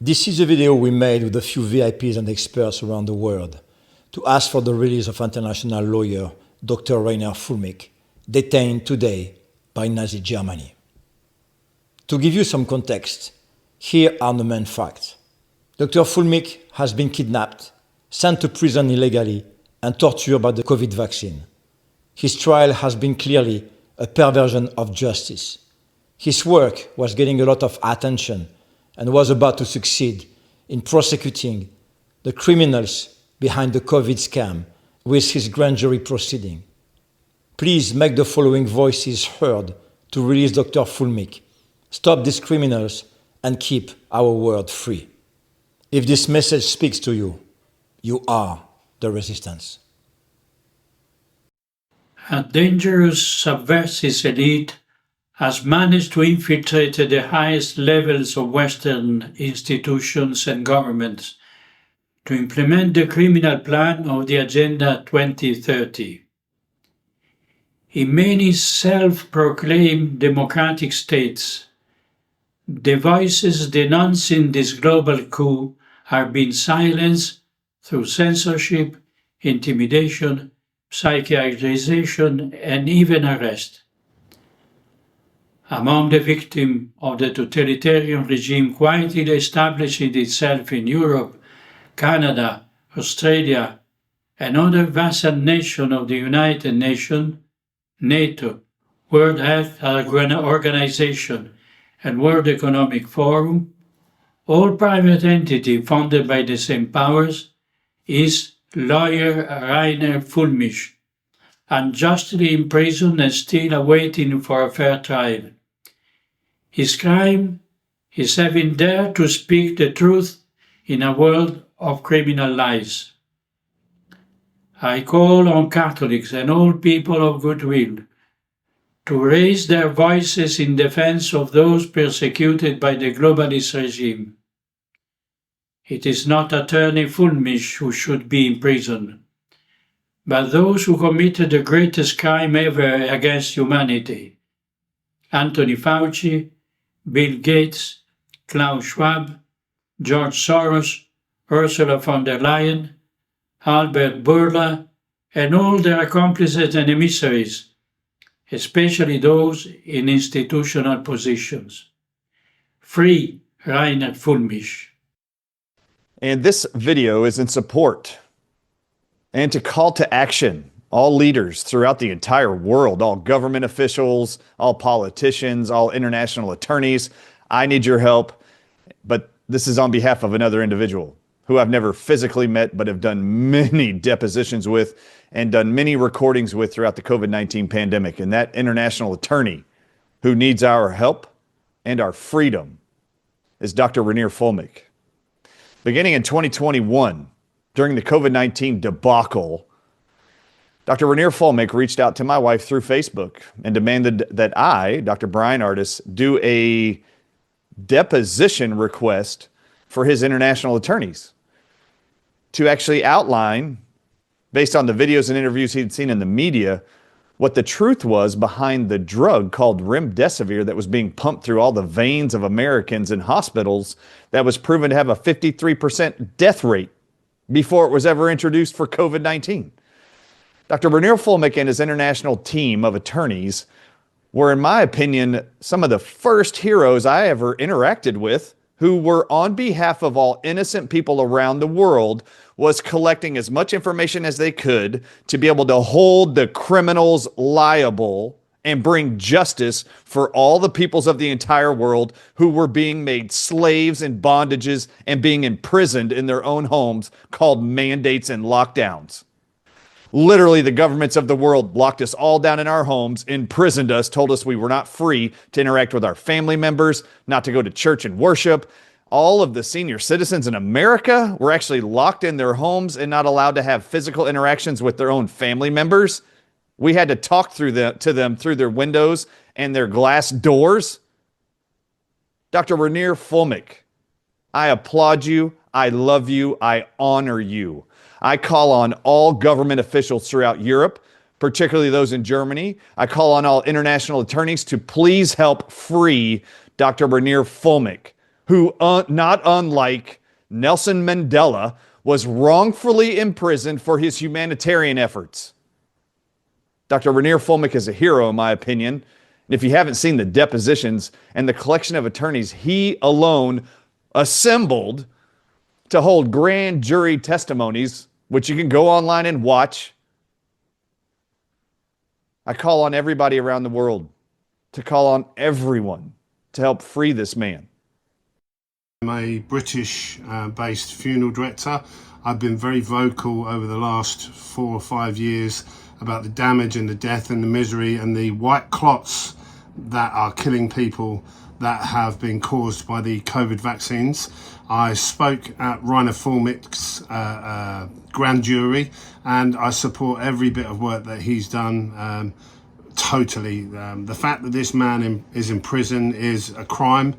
This is a video we made with a few VIPs and experts around the world to ask for the release of international lawyer Dr. Reiner Fuellmich, detained today by Nazi Germany. To give you some context, here are the main facts. Dr. Fuellmich has been kidnapped, sent to prison illegally, and tortured by the COVID vaccine. His trial has been clearly a perversion of justice. His work was getting a lot of attention and was about to succeed in prosecuting the criminals behind the COVID scam with his grand jury proceeding. Please make the following voices heard to release Dr. Fuellmich, stop these criminals, and keep our world free. If this message speaks to you, you are the resistance. A dangerous subversive elite has managed to infiltrate the highest levels of Western institutions and governments to implement the criminal plan of the Agenda 2030. In many self-proclaimed democratic states, the voices denouncing this global coup are being silenced through censorship, intimidation, psychiatrization, and even arrest. Among the victims of the totalitarian regime quietly establishing itself in Europe, Canada, Australia, and other vassal nations of the United Nations, NATO, World Health Organization, and World Economic Forum, all private entities funded by the same powers, is lawyer Reiner Fuellmich, unjustly imprisoned and still awaiting for a fair trial. His crime is having dared to speak the truth in a world of criminal lies. I call on Catholics and all people of goodwill to raise their voices in defense of those persecuted by the globalist regime. It is not Attorney Fuellmich who should be imprisoned, but those who committed the greatest crime ever against humanity: Anthony Fauci, Bill Gates, Klaus Schwab, George Soros, Ursula von der Leyen, Albert Bourla, and all their accomplices and emissaries, especially those in institutional positions. Free Reiner Fuellmich. And this video is in support and to call to action all leaders throughout the entire world, all government officials, all politicians, all international attorneys. I need your help, but this is on behalf of another individual who I've never physically met, but have done many depositions with and done many recordings with throughout the COVID-19 pandemic. And that international attorney who needs our help and our freedom is Dr. Reiner Fuellmich. Beginning in 2021, during the COVID-19 debacle, Dr. Reiner Fuellmich reached out to my wife through Facebook and demanded that I, Dr. Brian Artis, do a deposition request for his international attorneys to actually outline, based on the videos and interviews he'd seen in the media, what the truth was behind the drug called remdesivir that was being pumped through all the veins of Americans in hospitals that was proven to have a 53% death rate before it was ever introduced for COVID-19. Dr. Reiner Fuellmich and his international team of attorneys were, in my opinion, some of the first heroes I ever interacted with who were, on behalf of all innocent people around the world, was collecting as much information as they could to be able to hold the criminals liable and bring justice for all the peoples of the entire world who were being made slaves and bondages and being imprisoned in their own homes, called mandates and lockdowns. Literally, the governments of the world locked us all down in our homes, imprisoned us, told us we were not free to interact with our family members, not to go to church and worship. All of the senior citizens in America were actually locked in their homes and not allowed to have physical interactions with their own family members. We had to talk to them through their windows and their glass doors. Dr. Reiner Fuellmich, I applaud you. I love you. I honor you. I call on all government officials throughout Europe, particularly those in Germany. I call on all international attorneys to please help free Dr. Reiner Fuellmich. who, not unlike Nelson Mandela, was wrongfully imprisoned for his humanitarian efforts. Dr. Reiner Fuellmich is a hero, in my opinion. And if you haven't seen the depositions and the collection of attorneys he alone assembled to hold grand jury testimonies, which you can go online and watch, I call on everybody around the world to call on everyone to help free this man. I'm a British-based funeral director. I've been very vocal over the last 4 or 5 years about the damage and the death and the misery and the white clots that are killing people that have been caused by the COVID vaccines. I spoke at Reiner Fuellmich's grand jury, and I support every bit of work that he's done. Totally. The fact that this man is in prison is a crime.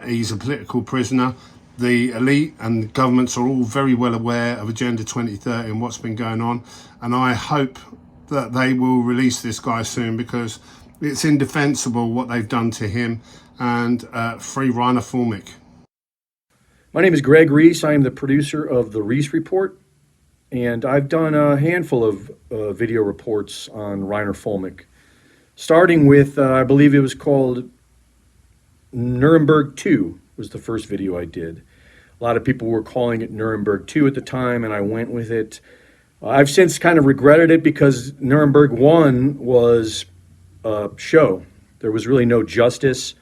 He's a political prisoner. The elite and governments are all very well aware of Agenda 2030 and what's been going on. And I hope that they will release this guy soon, because it's indefensible what they've done to him. And free Reiner Fuellmich. My name is Greg Reese. I am the producer of The Reese Report, and I've done a handful of video reports on Reiner Fuellmich, starting with, I believe it was called Nuremberg 2 was the first video I did. A lot of people were calling it Nuremberg 2 at the time, and I went with it. I've since kind of regretted it, because Nuremberg 1 was a show. There was really no justice.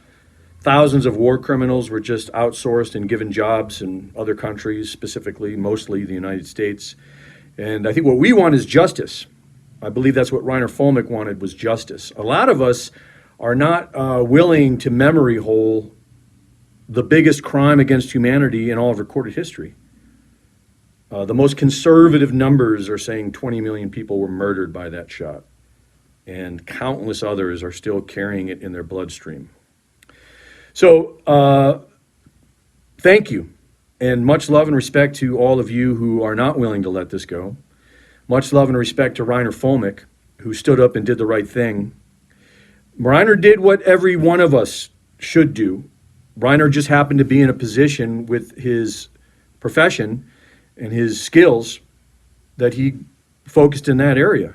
Thousands of war criminals were just outsourced and given jobs in other countries, specifically, mostly the United States. And I think what we want is justice. I believe that's what Reiner Fuellmich wanted, was justice. A lot of us are not willing to memory hole the biggest crime against humanity in all of recorded history. The most conservative numbers are saying 20 million people were murdered by that shot, and countless others are still carrying it in their bloodstream. So thank you, and much love and respect to all of you who are not willing to let this go. Much love and respect to Reiner Fuellmich, who stood up and did the right thing. Reiner did what every one of us should do. Reiner just happened to be in a position with his profession and his skills that he focused in that area.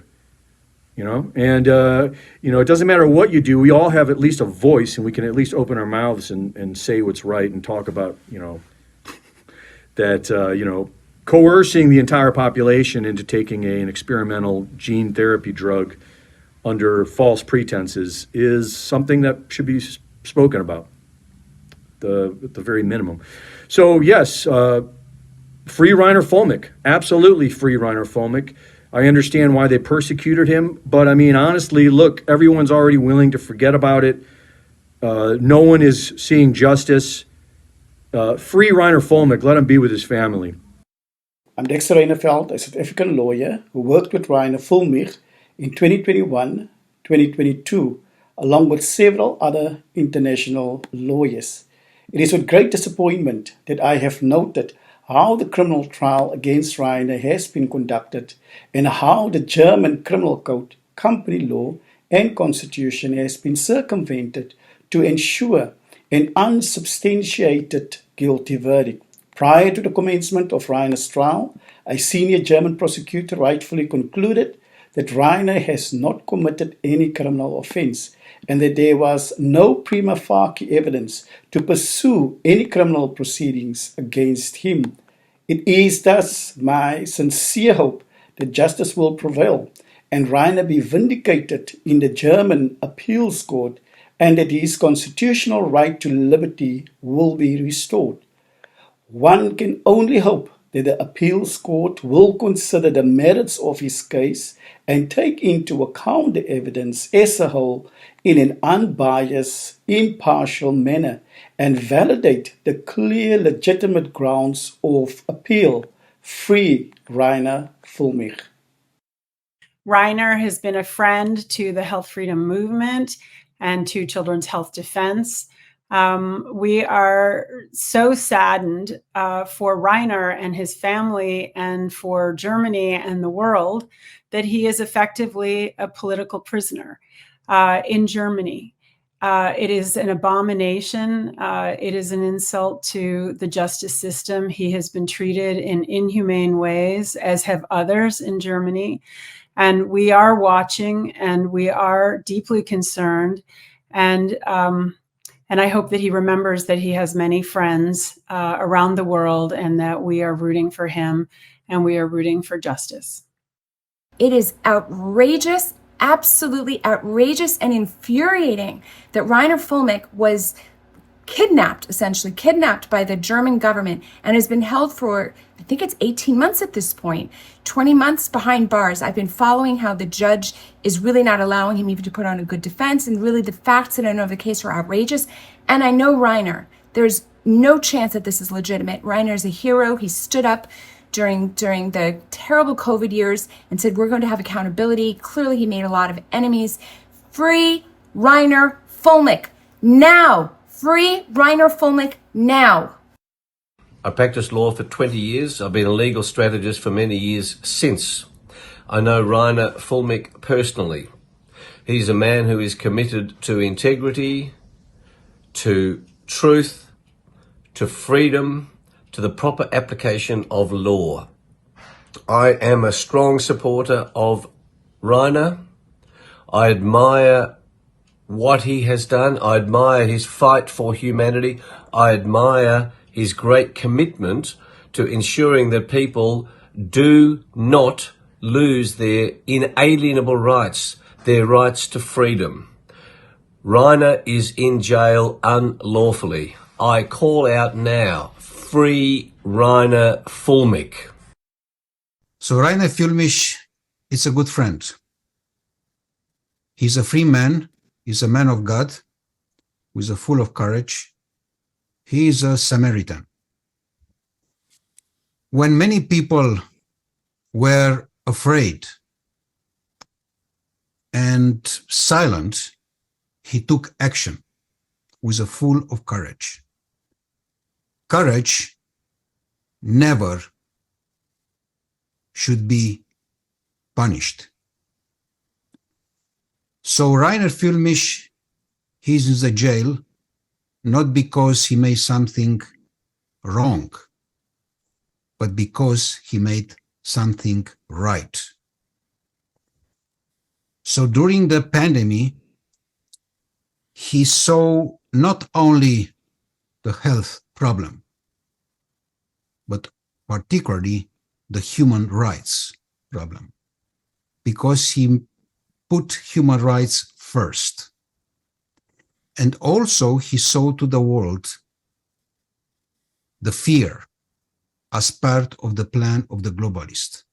And it doesn't matter what you do. We all have at least a voice, and we can at least open our mouths and say what's right and talk about, that, coercing the entire population into taking an experimental gene therapy drug under false pretenses is something that should be spoken about, at the very minimum. So yes, free Reiner Fuellmich, absolutely free Reiner Fuellmich. I understand why they persecuted him, but I mean, honestly, look, everyone's already willing to forget about it. No one is seeing justice. Free Reiner Fuellmich, let him be with his family. I'm Dexter Reineveld, a South African lawyer who worked with Reiner Fuellmich in 2021, 2022, along with several other international lawyers. It is with great disappointment that I have noted how the criminal trial against Reiner has been conducted, and how the German criminal code, company law, and constitution has been circumvented to ensure an unsubstantiated guilty verdict. Prior to the commencement of Reiner's trial, a senior German prosecutor rightfully concluded that Reiner has not committed any criminal offense, and that there was no prima facie evidence to pursue any criminal proceedings against him. It is thus my sincere hope that justice will prevail and Reiner be vindicated in the German appeals court, and that his constitutional right to liberty will be restored. One can only hope that the appeals court will consider the merits of his case and take into account the evidence as a whole in an unbiased, impartial manner, and validate the clear, legitimate grounds of appeal. Free Reiner Fuellmich. Reiner has been a friend to the health freedom movement and to Children's Health Defense. We are so saddened for Reiner and his family, and for Germany and the world, that he is effectively a political prisoner in Germany. It is an abomination. It is an insult to the justice system. He has been treated in inhumane ways, as have others in Germany. And we are watching, and we are deeply concerned. And I hope that he remembers that he has many friends around the world, and that we are rooting for him, and we are rooting for justice. It is outrageous, absolutely outrageous and infuriating that Reiner Fuellmich was kidnapped, essentially kidnapped by the German government, and has been held for, I think it's 18 months at this point, 20 months behind bars. I've been following how the judge is really not allowing him even to put on a good defense, and really the facts that I know of the case are outrageous. And I know Reiner, there's no chance that this is legitimate. Reiner is a hero. He stood up during the terrible COVID years and said, we're going to have accountability. Clearly, he made a lot of enemies. Free Reiner Fuellmich now. Free Reiner Fuellmich now. I practiced law for 20 years. I've been a legal strategist for many years since. I know Reiner Fuellmich personally. He's a man who is committed to integrity, to truth, to freedom, to the proper application of law. I am a strong supporter of Reiner. I admire what he has done. I admire his fight for humanity. I admire his great commitment to ensuring that people do not lose their inalienable rights, their rights to freedom. Reiner is in jail unlawfully. I call out now, free Reiner Fuellmich. So Reiner Fuellmich is a good friend. He's a free man. He's a man of God who is full of courage. He is a Samaritan. When many people were afraid and silent, he took action with full of courage. Courage never should be punished. So Reiner Fuellmich, he's in the jail, not because he made something wrong, but because he made something right. So during the pandemic, he saw not only the health problem, but particularly the human rights problem, because he put human rights first. And also he saw to the world the fear as part of the plan of the globalist.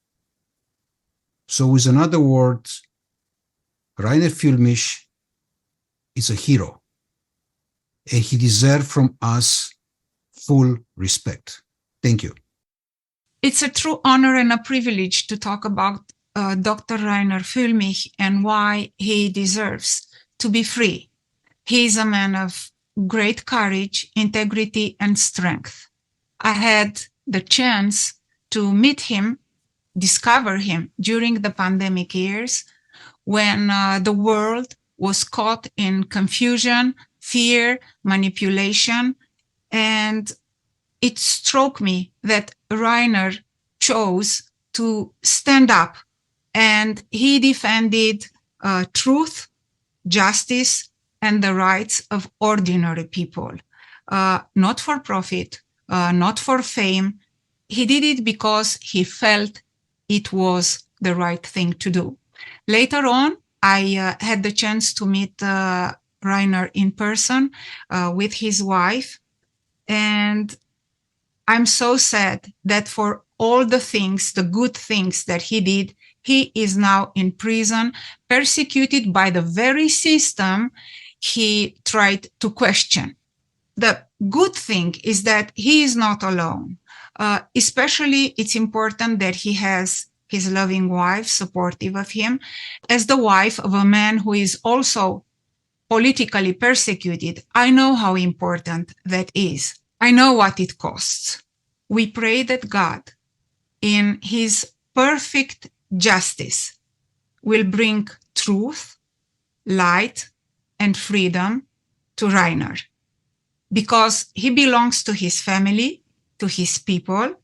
So with another word, Reiner Fuellmich is a hero, and he deserves from us full respect. Thank you. It's a true honor and a privilege to talk about Dr. Reiner Fuellmich and why he deserves to be free. He is a man of great courage, integrity, and strength. I had the chance to meet him, discover him during the pandemic years when the world was caught in confusion, fear, manipulation, and it struck me that Reiner chose to stand up, and he defended truth, justice, and the rights of ordinary people, not for profit, not for fame. He did it because he felt it was the right thing to do. Later on, I had the chance to meet Reiner in person with his wife, and I'm so sad that for all the things, the good things that he did, he is now in prison, persecuted by the very system he tried to question. The good thing is that he is not alone. Especially, it's important that he has his loving wife supportive of him, as the wife of a man who is also politically persecuted. I know how important that is. I know what it costs. We pray that God, in his perfect justice, will bring truth, light, and freedom to Reiner because he belongs to his family, to his people,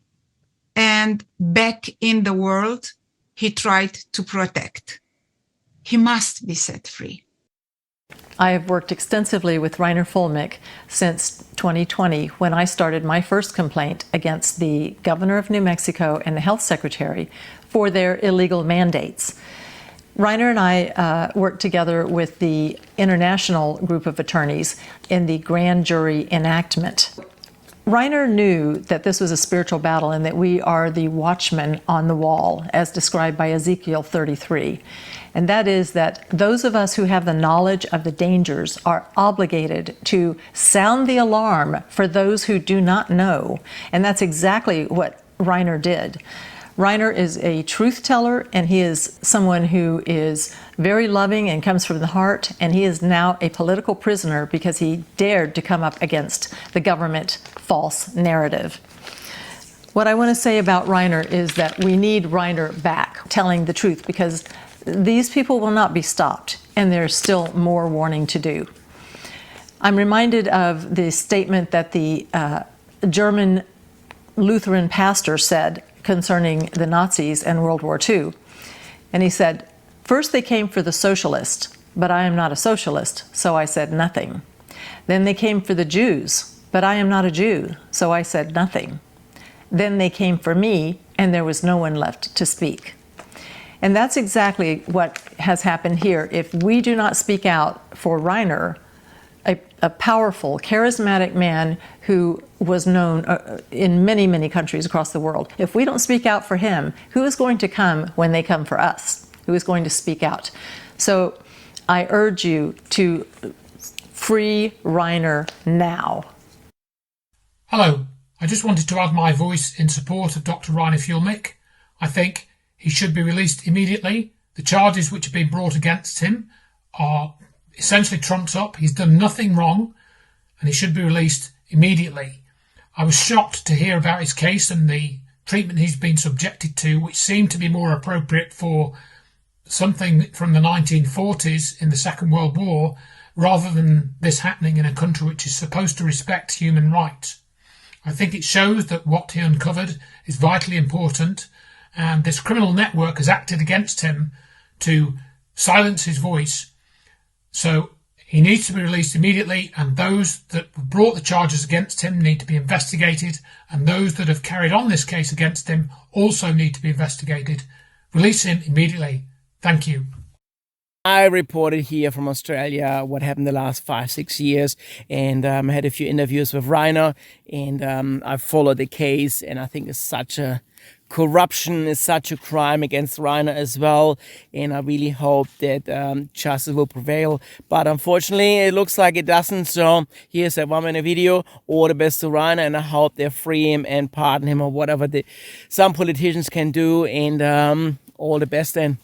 and back in the world, he tried to protect. He must be set free. I have worked extensively with Reiner Fuellmich since 2020 when I started my first complaint against the governor of New Mexico and the health secretary for their illegal mandates. Reiner and I worked together with the international group of attorneys in the grand jury enactment. Reiner knew that this was a spiritual battle and that we are the watchmen on the wall, as described by Ezekiel 33. And that is that those of us who have the knowledge of the dangers are obligated to sound the alarm for those who do not know. And that's exactly what Reiner did. Reiner is a truth teller, and he is someone who is very loving and comes from the heart, and he is now a political prisoner because he dared to come up against the government false narrative. What I want to say about Reiner is that we need Reiner back telling the truth because these people will not be stopped, and there's still more warning to do. I'm reminded of the statement that the German Lutheran pastor said concerning the Nazis and World War II. And he said, "First they came for the socialist, but I am not a socialist, so I said nothing. Then they came for the Jews, but I am not a Jew, so I said nothing. Then they came for me, and there was no one left to speak." And that's exactly what has happened here. If we do not speak out for Reiner, a powerful, charismatic man who was known in many, many countries across the world, if we don't speak out for him, who is going to come when they come for us? Who is going to speak out? So I urge you to free Reiner now. Hello, I just wanted to add my voice in support of Dr. Reiner Fuellmich. I think he should be released immediately. The charges which have been brought against him are essentially trumped up. He's done nothing wrong, and he should be released immediately. I was shocked to hear about his case and the treatment he's been subjected to, which seemed to be more appropriate for something from the 1940s in the Second World War, rather than this happening in a country which is supposed to respect human rights. I think it shows that what he uncovered is vitally important, and this criminal network has acted against him to silence his voice. So he needs to be released immediately, and those that brought the charges against him need to be investigated, and those that have carried on this case against him also need to be investigated. Release him immediately. Thank you. I reported here from Australia what happened the last 5-6 years, and I had a few interviews with Reiner, and I followed the case, and I think it's such a corruption is such a crime against Reiner as well, and I really hope that justice will prevail, but unfortunately it looks like it doesn't. So here's a 1-minute video. All the best to Reiner, and I hope they free him and pardon him, or whatever some politicians can do, and all the best then.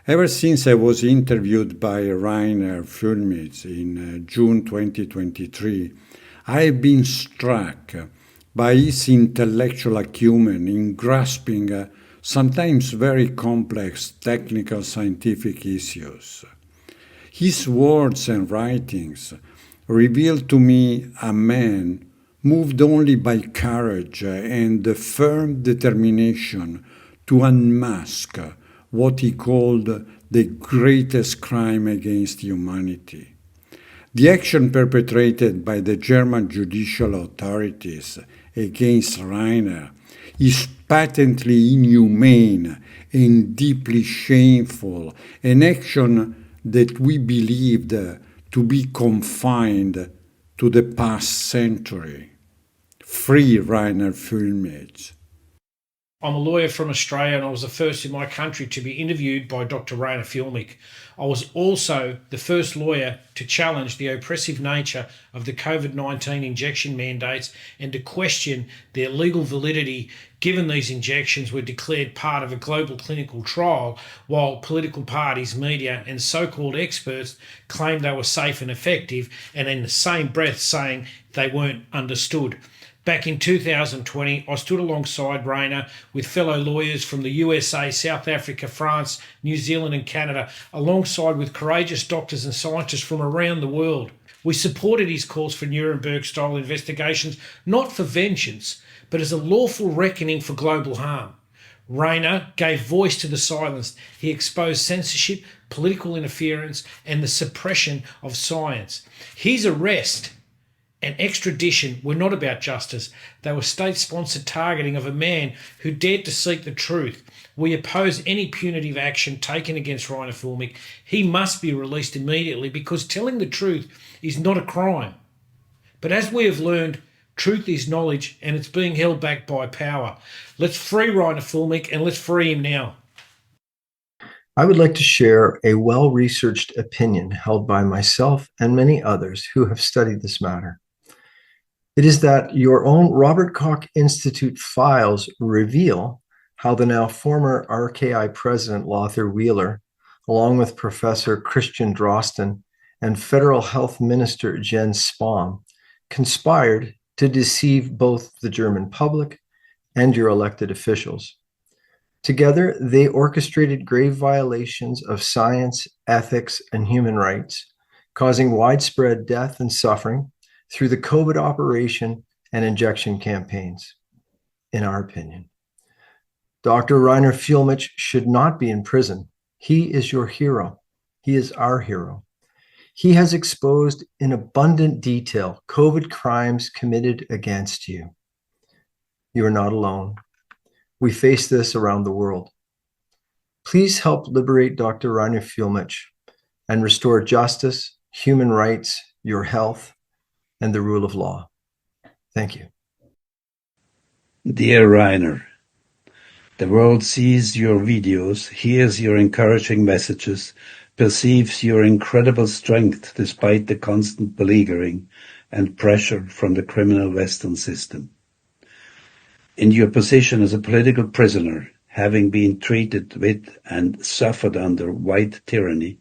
Ever since I was interviewed by Reiner Fuellmich in June 2023, I have been struck by his intellectual acumen in grasping sometimes very complex technical scientific issues. His words and writings reveal to me a man moved only by courage and the firm determination to unmask what he called the greatest crime against humanity. The action perpetrated by the German judicial authorities against Reiner is patently inhumane and deeply shameful, an action that we believed to be confined to the past century. Free Reiner Fuellmich. I'm a lawyer from Australia, and I was the first in my country to be interviewed by Dr. Reiner Fuellmich. I was also the first lawyer to challenge the oppressive nature of the COVID-19 injection mandates and to question their legal validity, given these injections were declared part of a global clinical trial, while political parties, media and so-called experts claimed they were safe and effective, and in the same breath saying they weren't understood. Back in 2020, I stood alongside Reiner with fellow lawyers from the USA, South Africa, France, New Zealand and Canada, alongside with courageous doctors and scientists from around the world. We supported his calls for Nuremberg-style investigations, not for vengeance, but as a lawful reckoning for global harm. Reiner gave voice to the silenced. He exposed censorship, political interference, and the suppression of science. His arrest and extradition were not about justice. They were state-sponsored targeting of a man who dared to seek the truth. We oppose any punitive action taken against Reiner Fuellmich. He must be released immediately because telling the truth is not a crime. But as we have learned, truth is knowledge and it's being held back by power. Let's free Reiner Fuellmich and let's free him now. I would like to share a well-researched opinion held by myself and many others who have studied this matter. It is that your own Robert Koch Institute files reveal how the now former RKI president Lothar Wieler, along with Professor Christian Drosten and Federal Health Minister Jens Spahn, conspired to deceive both the German public and your elected officials. Together, they orchestrated grave violations of science, ethics, and human rights, causing widespread death and suffering through the COVID operation and injection campaigns, in our opinion. Dr. Reiner Fuellmich should not be in prison. He is your hero. He is our hero. He has exposed in abundant detail COVID crimes committed against you. You are not alone. We face this around the world. Please help liberate Dr. Reiner Fuellmich and restore justice, human rights, your health, and the rule of law. Thank you. Dear Reiner, the world sees your videos, hears your encouraging messages, perceives your incredible strength despite the constant beleaguering and pressure from the criminal Western system. In your position as a political prisoner, having been treated with and suffered under white tyranny,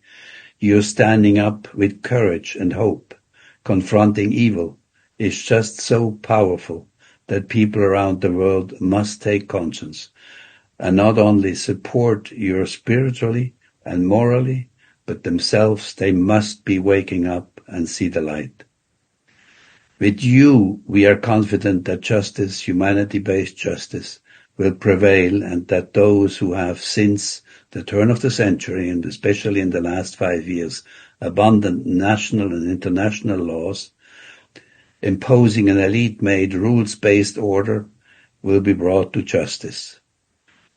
you're standing up with courage and hope. Confronting evil is just so powerful that people around the world must take conscience and not only support you spiritually and morally, but themselves they must be waking up and see the light. With you, we are confident that justice, humanity-based justice, will prevail and that those who have since the turn of the century, and especially in the last 5 years, abundant national and international laws, imposing an elite-made rules-based order, will be brought to justice.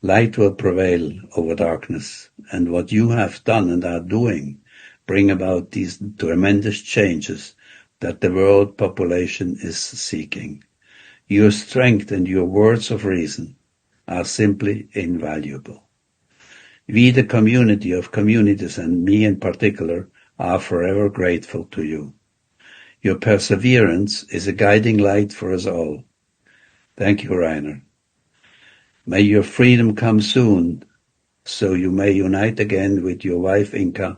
Light will prevail over darkness, and what you have done and are doing bring about these tremendous changes that the world population is seeking. Your strength and your words of reason are simply invaluable. We, the community of communities, and me in particular, are forever grateful to you. Your perseverance is a guiding light for us all. Thank you, Reiner. May your freedom come soon, so you may unite again with your wife Inka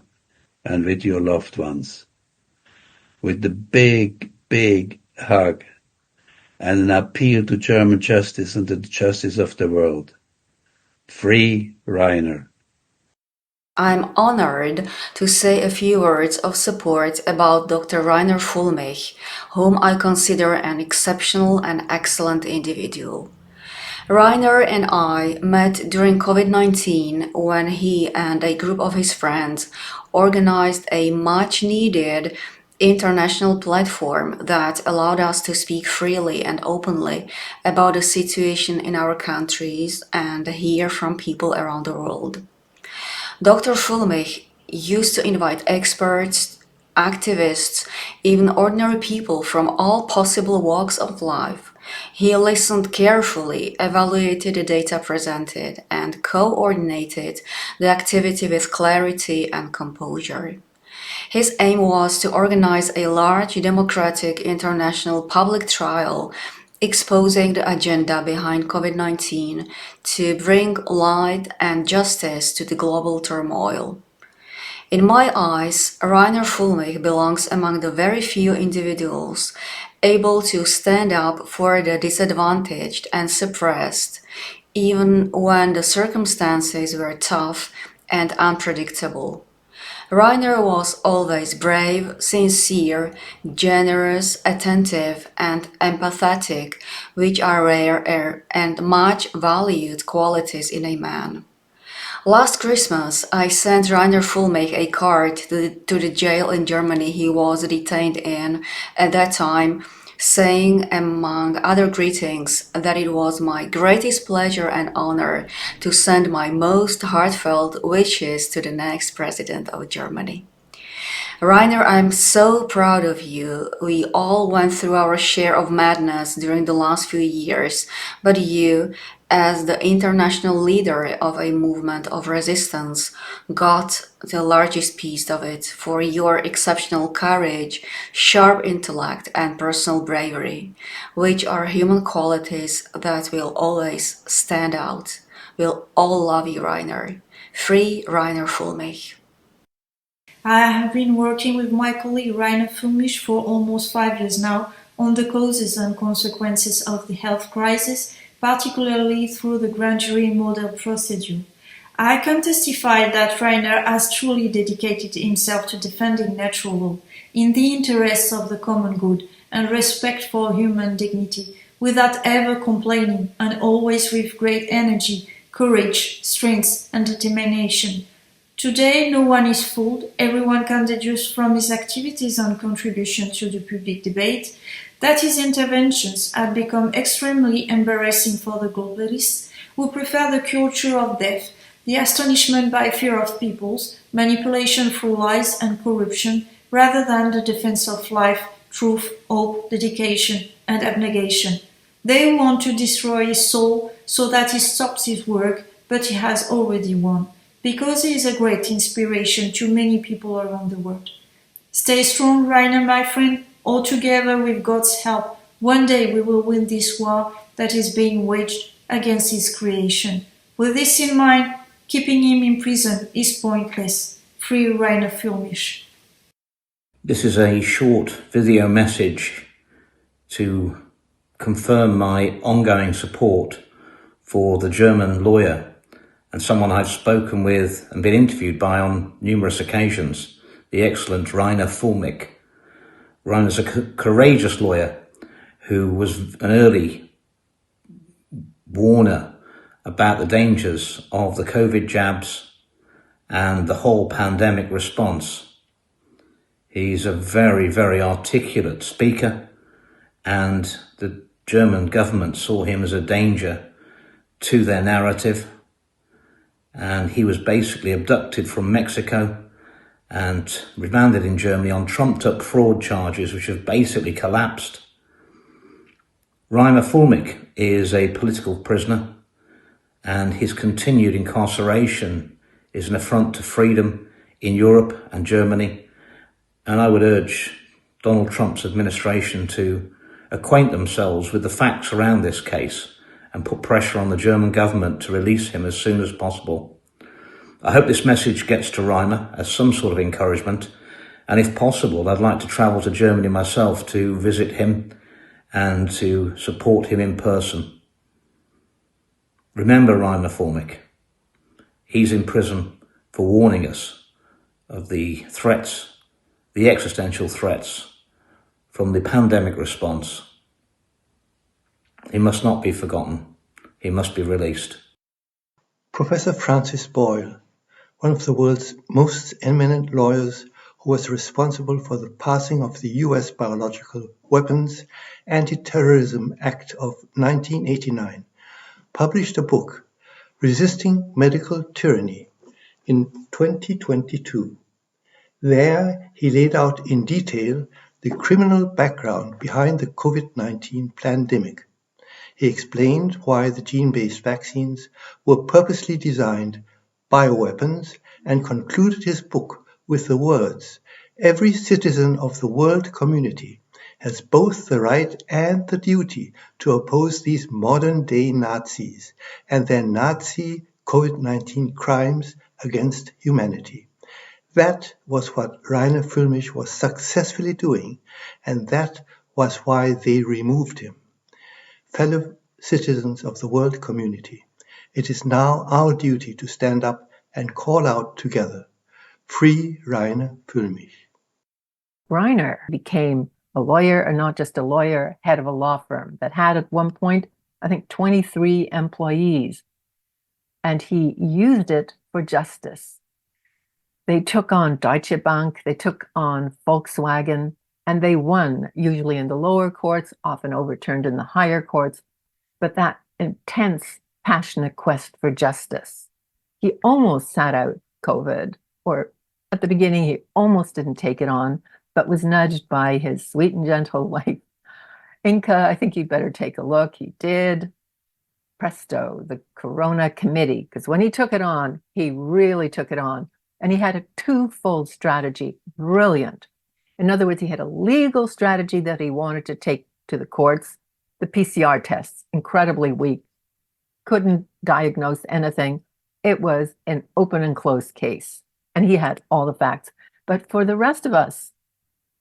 and with your loved ones. With the big, big hug and an appeal to German justice and to the justice of the world. Free Reiner. I'm honored to say a few words of support about Dr. Reiner Fuellmich, whom I consider an exceptional and excellent individual. Reiner and I met during COVID-19 when he and a group of his friends organized a much-needed international platform that allowed us to speak freely and openly about the situation in our countries and hear from people around the world. Dr. Fuellmich used to invite experts, activists, even ordinary people from all possible walks of life. He listened carefully, evaluated the data presented, and coordinated the activity with clarity and composure. His aim was to organize a large democratic international public trial exposing the agenda behind COVID-19 to bring light and justice to the global turmoil. In my eyes, Reiner Fuellmich belongs among the very few individuals able to stand up for the disadvantaged and suppressed, even when the circumstances were tough and unpredictable. Reiner was always brave, sincere, generous, attentive, and empathetic, which are rare and much valued qualities in a man. Last Christmas, I sent Reiner Fuellmich a card to the jail in Germany he was detained in at that time, saying, among other greetings, that it was my greatest pleasure and honor to send my most heartfelt wishes to the next president of Germany. Reiner, I'm so proud of you. We all went through our share of madness during the last few years, but you, as the international leader of a movement of resistance, got the largest piece of it for your exceptional courage, sharp intellect, and personal bravery, which are human qualities that will always stand out. We'll all love you, Reiner. Free Reiner Fuellmich. I have been working with my colleague Reiner Fuellmich for almost 5 years now on the causes and consequences of the health crisis, particularly through the grand jury model procedure. I can testify that Reiner has truly dedicated himself to defending natural law in the interests of the common good and respect for human dignity, without ever complaining and always with great energy, courage, strength and determination. Today, no one is fooled. Everyone can deduce from his activities and contribution to the public debate that his interventions have become extremely embarrassing for the globalists who prefer the culture of death, the astonishment by fear of peoples, manipulation through lies and corruption, rather than the defense of life, truth, hope, dedication, and abnegation. They want to destroy his soul so that he stops his work, but he has already won, because he is a great inspiration to many people around the world. Stay strong, Reiner, my friend. All together, with God's help, one day we will win this war that is being waged against his creation. With this in mind, keeping him in prison is pointless. Free Reiner Fuellmich. This is a short video message to confirm my ongoing support for the German lawyer and someone I've spoken with and been interviewed by on numerous occasions, the excellent Reiner Fuellmich. Reiner's a courageous lawyer who was an early warner about the dangers of the COVID jabs and the whole pandemic response. He's a very, very articulate speaker, and the German government saw him as a danger to their narrative. And he was basically abducted from Mexico and remanded in Germany on trumped-up fraud charges, which have basically collapsed. Reiner Fuellmich is a political prisoner, and his continued incarceration is an affront to freedom in Europe and Germany. And I would urge Donald Trump's administration to acquaint themselves with the facts around this case and put pressure on the German government to release him as soon as possible. I hope this message gets to Reiner as some sort of encouragement, and if possible, I'd like to travel to Germany myself to visit him and to support him in person. Remember Reiner Fuellmich. He's in prison for warning us of the threats, the existential threats from the pandemic response. He must not be forgotten. He must be released. Professor Francis Boyle, one of the world's most eminent lawyers who was responsible for the passing of the US Biological Weapons Anti-Terrorism Act of 1989, published a book, Resisting Medical Tyranny, in 2022. There, he laid out in detail the criminal background behind the COVID-19 pandemic. He explained why the gene-based vaccines were purposely designed bioweapons and concluded his book with the words, "Every citizen of the world community has both the right and the duty to oppose these modern-day Nazis and their Nazi COVID-19 crimes against humanity." That was what Reiner Fuellmich was successfully doing, and that was why they removed him. Fellow citizens of the world community, it is now our duty to stand up and call out together, free Reiner Fuellmich. Reiner became a lawyer, and not just a lawyer, head of a law firm that had at one point, I think, 23 employees. And he used it for justice. They took on Deutsche Bank, they took on Volkswagen, and they won, usually in the lower courts, often overturned in the higher courts. But that intense, passionate quest for justice. He almost sat out COVID, or at the beginning, he almost didn't take it on, but was nudged by his sweet and gentle wife, Inka. I think you'd better take a look. He did. Presto, the Corona Committee, because when he took it on, he really took it on. And he had a twofold strategy. Brilliant. In other words, he had a legal strategy that he wanted to take to the courts. The PCR tests, incredibly weak, couldn't diagnose anything. It was an open and closed case. And he had all the facts. But for the rest of us,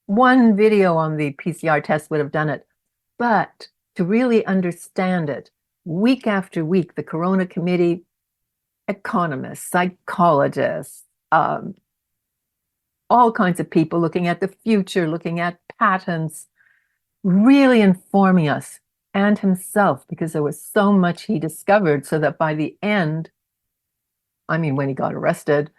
one video on the PCR test would have done it. But to really understand it, week after week, the Corona Committee, economists, psychologists, all kinds of people looking at the future, looking at patents, really informing us, and himself, because there was so much he discovered, so that by the end, I mean, when he got arrested,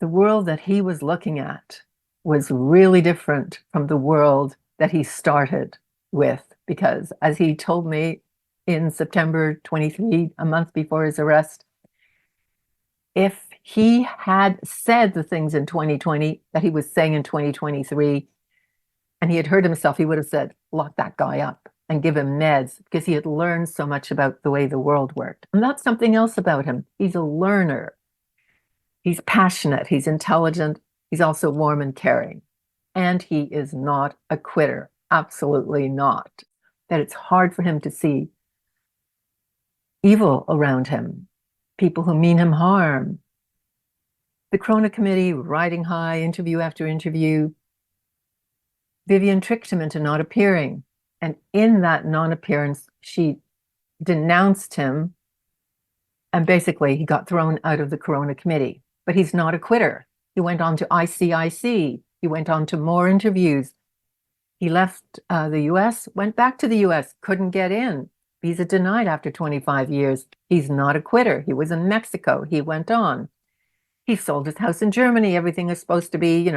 the world that he was looking at was really different from the world that he started with. Because as he told me in September 23, a month before his arrest, if he had said the things in 2020 that he was saying in 2023, and he had heard himself, he would have said, lock that guy up and give him meds, because he had learned so much about the way the world worked. And that's something else about him. He's a learner. He's passionate. He's intelligent. He's also warm and caring. And he is not a quitter. Absolutely not. That it's hard for him to see evil around him, people who mean him harm. The Corona Committee, riding high, interview after interview. Vivian tricked him into not appearing. And in that non-appearance, she denounced him. And basically, he got thrown out of the Corona Committee. But he's not a quitter. He went on to ICIC. He went on to more interviews. He left the US, went back to the US, couldn't get in. Visa denied after 25 years. He's not a quitter. He was in Mexico. He went on. He sold his house in Germany. Everything is supposed to be,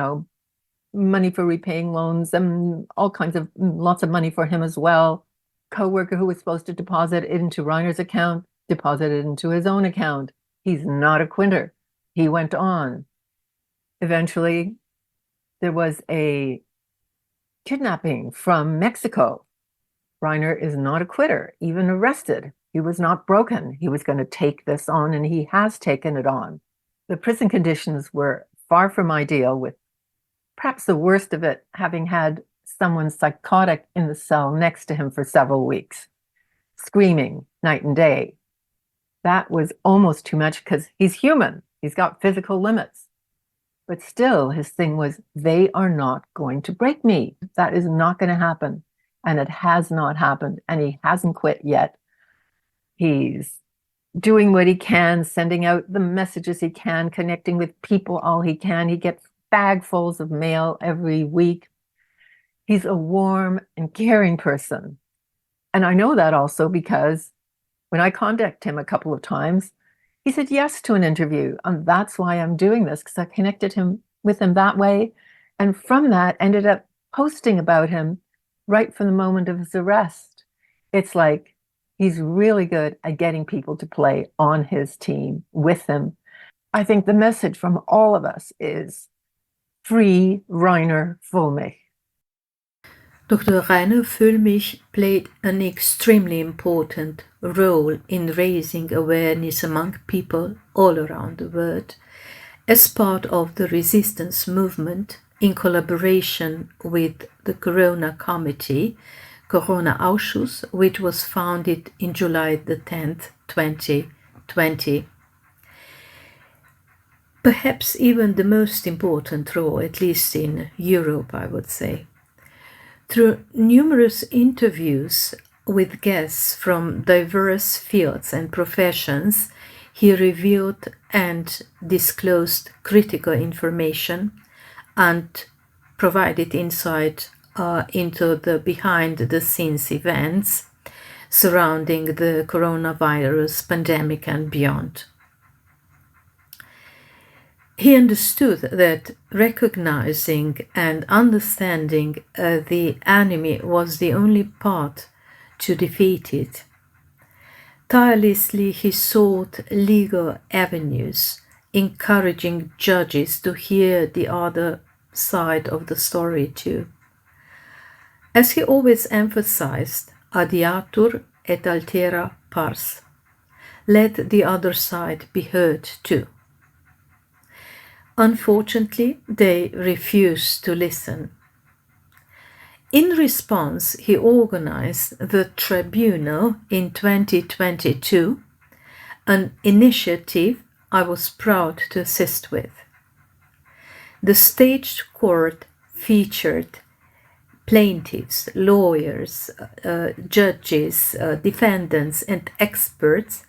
money for repaying loans and all kinds of, lots of money for him as well. Co-worker who was supposed to deposit it into Reiner's account, deposited into his own account. He's not a quitter. He went on. Eventually, there was a kidnapping from Mexico. Reiner is not a quitter, even arrested. He was not broken. He was going to take this on, and he has taken it on. The prison conditions were far from ideal, with perhaps the worst of it having had someone psychotic in the cell next to him for several weeks, screaming night and day. That was almost too much, because he's human. He's got physical limits. But still, his thing was, they are not going to break me. That is not going to happen. And it has not happened. And he hasn't quit yet. He's doing what he can, sending out the messages he can, connecting with people all he can. He gets bagfuls of mail every week. He's a warm and caring person. And I know that also because when I contacted him a couple of times, he said yes to an interview. And that's why I'm doing this, because I connected with him that way. And from that, ended up posting about him right from the moment of his arrest. It's like he's really good at getting people to play on his team with him. I think the message from all of us is free Reiner Fuellmich. Dr. Reiner Fuellmich played an extremely important role in raising awareness among people all around the world as part of the resistance movement in collaboration with the Corona Committee, Corona Ausschuss, which was founded in July the 10th, 2020. Perhaps even the most important role, at least in Europe, I would say. Through numerous interviews with guests from diverse fields and professions, he revealed and disclosed critical information and provided insight into the behind-the-scenes events surrounding the coronavirus pandemic and beyond. He understood that recognizing and understanding the enemy was the only path to defeat it. Tirelessly, he sought legal avenues, encouraging judges to hear the other side of the story too. As he always emphasized, adiatur et altera pars. Let the other side be heard too. Unfortunately, they refused to listen. In response, he organized the Tribunal in 2022, an initiative I was proud to assist with. The staged court featured plaintiffs, lawyers, judges, defendants, and experts,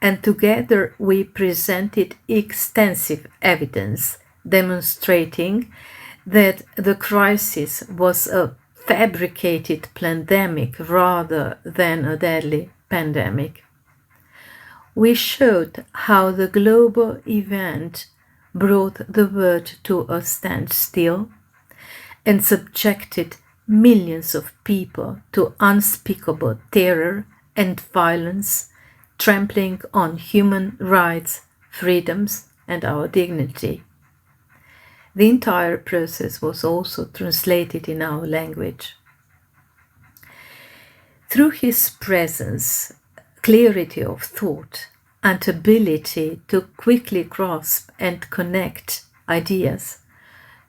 and together we presented extensive evidence demonstrating that the crisis was a fabricated pandemic rather than a deadly pandemic. We showed how the global event brought the world to a standstill and subjected millions of people to unspeakable terror and violence, trampling on human rights, freedoms, and our dignity. The entire process was also translated in our language. Through his presence, clarity of thought, and ability to quickly grasp and connect ideas,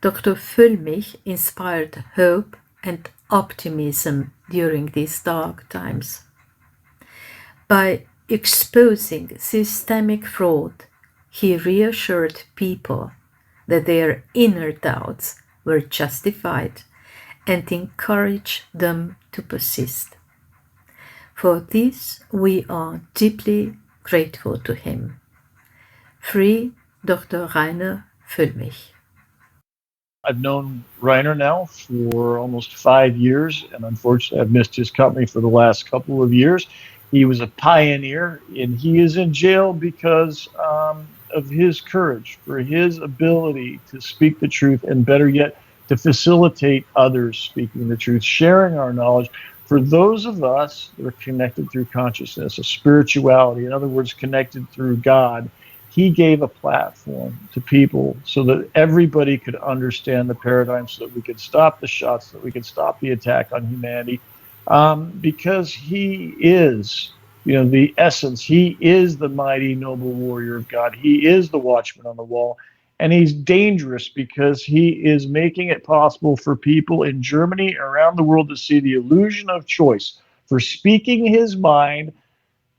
Dr. Fuellmich inspired hope and optimism during these dark times. By exposing systemic fraud, he reassured people that their inner doubts were justified and encouraged them to persist. For this, we are deeply grateful to him. Free Dr. Reiner Fuellmich. I've known Reiner now for almost 5 years, and unfortunately I've missed his company for the last couple of years. He was a pioneer, and he is in jail because of his courage, for his ability to speak the truth, and better yet, to facilitate others speaking the truth, sharing our knowledge. For those of us that are connected through consciousness, of spirituality, in other words, connected through God, he gave a platform to people so that everybody could understand the paradigm, so that we could stop the shots, so that we could stop the attack on humanity. Because he is, the essence. He is the mighty, noble warrior of God. He is the watchman on the wall. And he's dangerous because he is making it possible for people in Germany, around the world, to see the illusion of choice. For speaking his mind,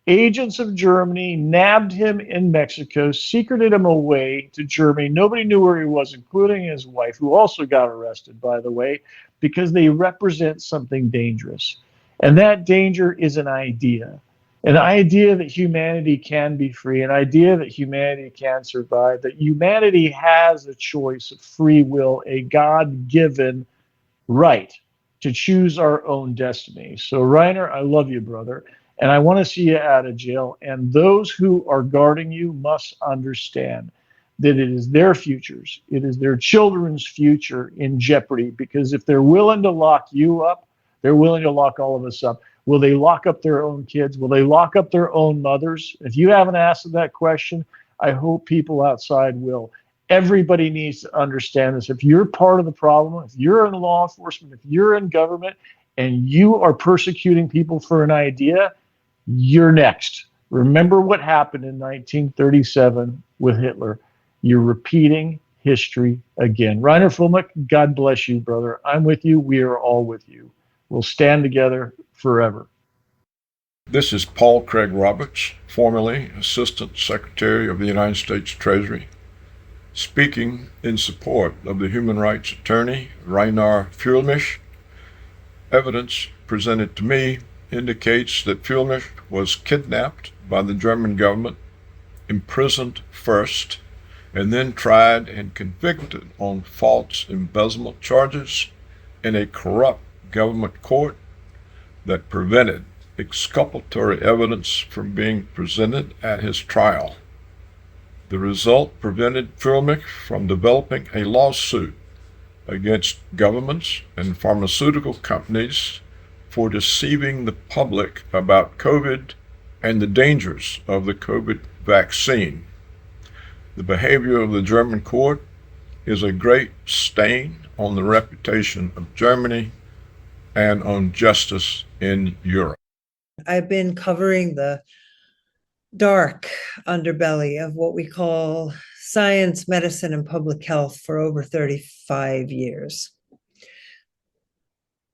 agents of Germany nabbed him in Mexico, secreted him away to Germany. Nobody knew where he was, including his wife, who also got arrested, by the way, because they represent something dangerous. And that danger is an idea that humanity can be free, an idea that humanity can survive, that humanity has a choice of free will, a God-given right to choose our own destiny. So, Reiner, I love you, brother, and I want to see you out of jail. And those who are guarding you must understand that it is their futures, it is their children's future in jeopardy, because if they're willing to lock you up, they're willing to lock all of us up. Will they lock up their own kids? Will they lock up their own mothers? If you haven't asked that question, I hope people outside will. Everybody needs to understand this. If you're part of the problem, if you're in law enforcement, if you're in government, and you are persecuting people for an idea, you're next. Remember what happened in 1937 with Hitler. You're repeating history again. Reiner Fuellmich, God bless you, brother. I'm with you. We are all with you. We'll stand together forever. This is Paul Craig Roberts, formerly Assistant Secretary of the United States Treasury, speaking in support of the human rights attorney, Reiner Fuellmich, Evidence presented to me indicates that Fuellmich was kidnapped by the German government, imprisoned first, and then tried and convicted on false embezzlement charges in a corrupt government court that prevented exculpatory evidence from being presented at his trial. The result prevented Fuellmich from developing a lawsuit against governments and pharmaceutical companies for deceiving the public about COVID and the dangers of the COVID vaccine. The behavior of the German court is a great stain on the reputation of Germany and on justice in Europe. I've been covering the dark underbelly of what we call science, medicine, and public health for over 35 years.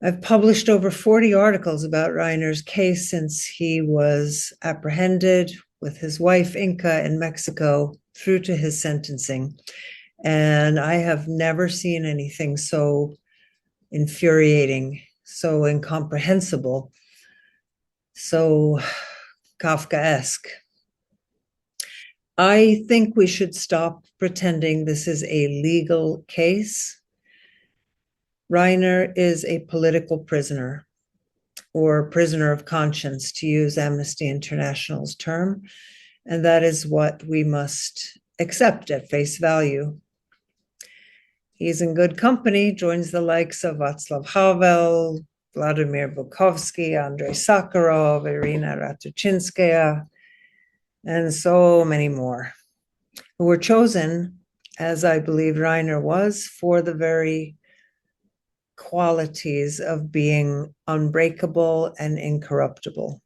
I've published over 40 articles about Reiner's case since he was apprehended with his wife Inca in Mexico through to his sentencing. And I have never seen anything so infuriating, so incomprehensible, so Kafkaesque. I think we should stop pretending this is a legal case. Reiner is a political prisoner, or prisoner of conscience, to use Amnesty International's term, and that is what we must accept at face value. He's in good company, joins the likes of Václav Havel, Vladimir Bukovsky, Andrei Sakharov, Irina Ratuchinskaya, and so many more, who were chosen, as I believe Reiner was, for the very qualities of being unbreakable and incorruptible.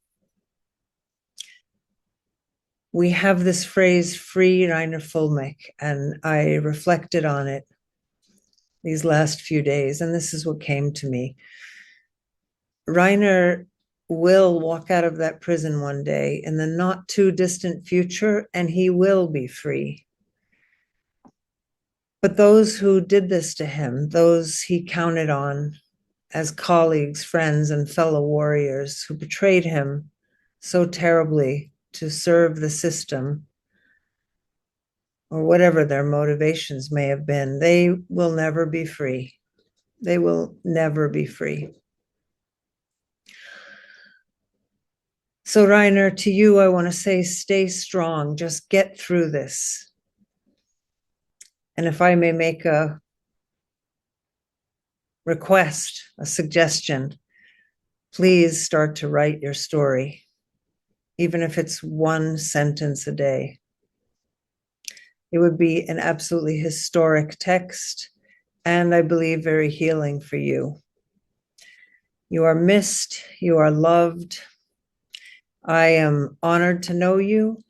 We have this phrase, free Reiner Fuellmich, and I reflected on it these last few days, and this is what came to me. Reiner will walk out of that prison one day in the not too distant future, and he will be free. But those who did this to him, those he counted on as colleagues, friends, and fellow warriors who betrayed him so terribly to serve the system, or whatever their motivations may have been, they will never be free. They will never be free. So Reiner, to you, I want to say, stay strong, just get through this. And if I may make a request, a suggestion, please start to write your story, even if it's one sentence a day. It would be an absolutely historic text, and I believe very healing for you. You are missed, you are loved. I am honored to know you,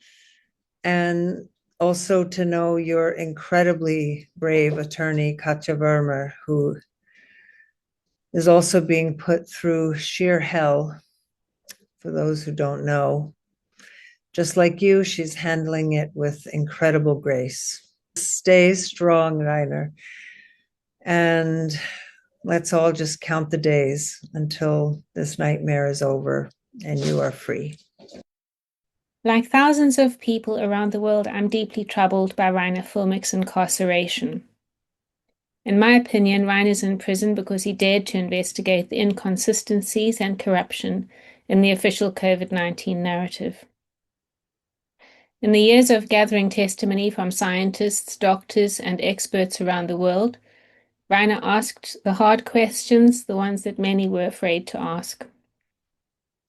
and also to know your incredibly brave attorney, Katja Vermer, who is also being put through sheer hell. For those who don't know, just like you, she's handling it with incredible grace. Stay strong, Reiner, and let's all just count the days until this nightmare is over and you are free. Like thousands of people around the world, I'm deeply troubled by Reiner Fuellmich's incarceration. In my opinion, Reiner's in prison because he dared to investigate the inconsistencies and corruption in the official COVID-19 narrative. In the years of gathering testimony from scientists, doctors, and experts around the world, Reiner asked the hard questions, the ones that many were afraid to ask.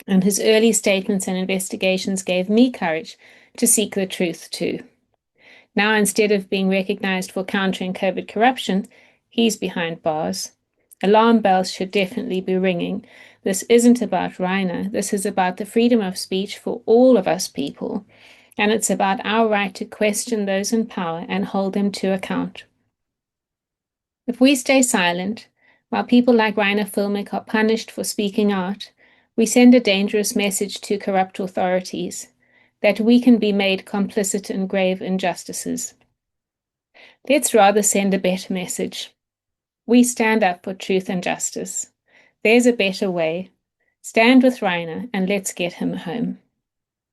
And his early statements and investigations gave me courage to seek the truth too. Now, instead of being recognized for countering COVID corruption, he's behind bars. Alarm bells should definitely be ringing. This isn't about Reiner. This is about the freedom of speech for all of us people. And it's about our right to question those in power and hold them to account. If we stay silent, while people like Reiner Fuellmich are punished for speaking out, we send a dangerous message to corrupt authorities that we can be made complicit in grave injustices. Let's rather send a better message. We stand up for truth and justice. There's a better way. Stand with Reiner and let's get him home.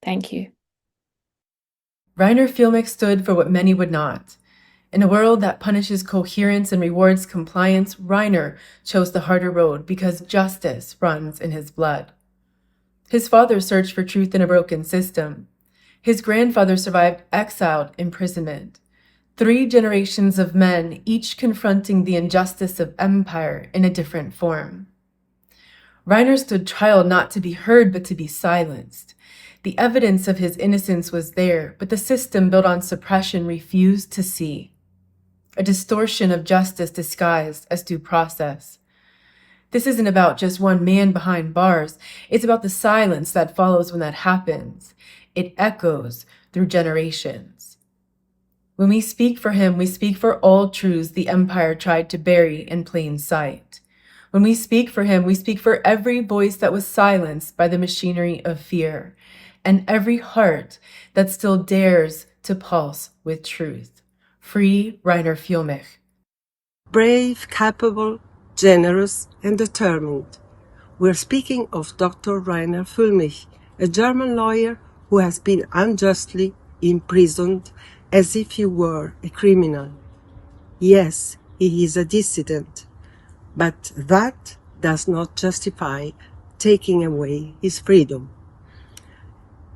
Thank you. Reiner Fuellmich stood for what many would not. In a world that punishes coherence and rewards compliance, Reiner chose the harder road because justice runs in his blood. His father searched for truth in a broken system. His grandfather survived exiled imprisonment. 3 generations of men, each confronting the injustice of empire in a different form. Reiner stood trial not to be heard, but to be silenced. The evidence of his innocence was there, but the system built on suppression refused to see. A distortion of justice disguised as due process. This isn't about just one man behind bars. It's about the silence that follows when that happens. It echoes through generations. When we speak for him, we speak for all truths the empire tried to bury in plain sight. When we speak for him, we speak for every voice that was silenced by the machinery of fear, and every heart that still dares to pulse with truth. Free Reiner Fuellmich. Brave, capable, generous, and determined. We're speaking of Dr. Reiner Fuellmich, a German lawyer who has been unjustly imprisoned as if he were a criminal. Yes, he is a dissident, but that does not justify taking away his freedom.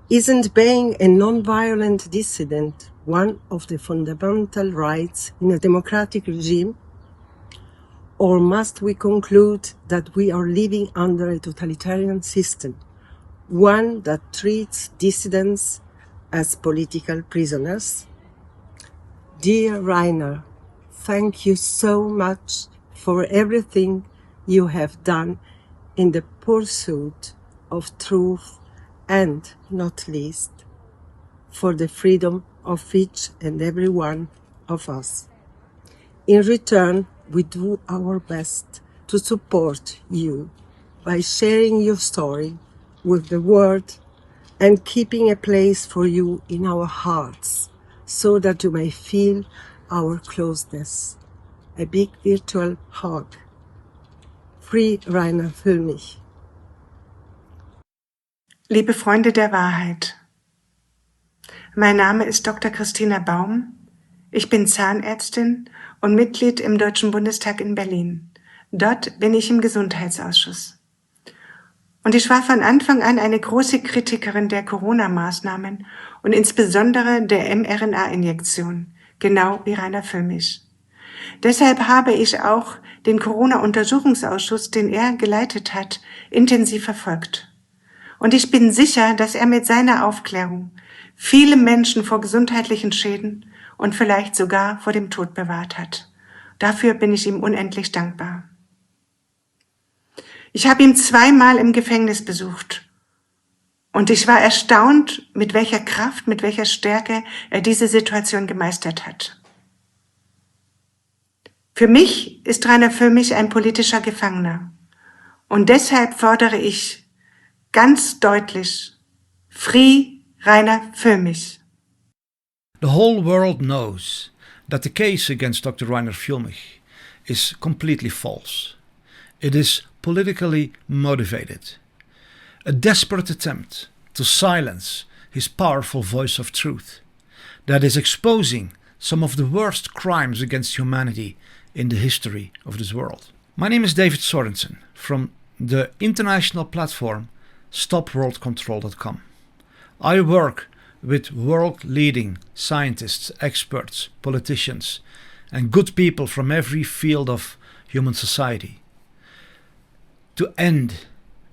Isn't being a non-violent dissident one of the fundamental rights in a democratic regime? Or must we conclude that we are living under a totalitarian system, one that treats dissidents as political prisoners? Dear Reiner, thank you so much for everything you have done in the pursuit of truth and, not least, for the freedom of each and every one of us. In return, we do our best to support you by sharing your story with the world and keeping a place for you in our hearts so that you may feel our closeness. A big virtual hug. Free Reiner Fuellmich. Liebe Freunde der Wahrheit, mein Name ist Dr. Christina Baum. Ich bin Zahnärztin und Mitglied im Deutschen Bundestag in Berlin. Dort bin ich im Gesundheitsausschuss. Und ich war von Anfang an eine große Kritikerin der Corona-Maßnahmen und insbesondere der mRNA-Injektion, genau wie Reiner Fuellmich. Deshalb habe ich auch den Corona-Untersuchungsausschuss, den er geleitet hat, intensiv verfolgt. Und ich bin sicher, dass er mit seiner Aufklärung viele Menschen vor gesundheitlichen Schäden und vielleicht sogar vor dem Tod bewahrt hat. Dafür bin ich ihm unendlich dankbar. Ich habe ihn 2-mal im Gefängnis besucht und ich war erstaunt, mit welcher Kraft, mit welcher Stärke er diese Situation gemeistert hat. Für mich ist Reiner Fuellmich ein politischer Gefangener und deshalb fordere ich ganz deutlich, Free Reiner Fuellmich. The whole world knows that the case against Dr. Reiner Fuellmich is completely false. It is politically motivated. A desperate attempt to silence his powerful voice of truth that is exposing some of the worst crimes against humanity in the history of this world. My name is David Sorensen from the international platform StopWorldControl.com. I work with world-leading scientists, experts, politicians, and good people from every field of human society to end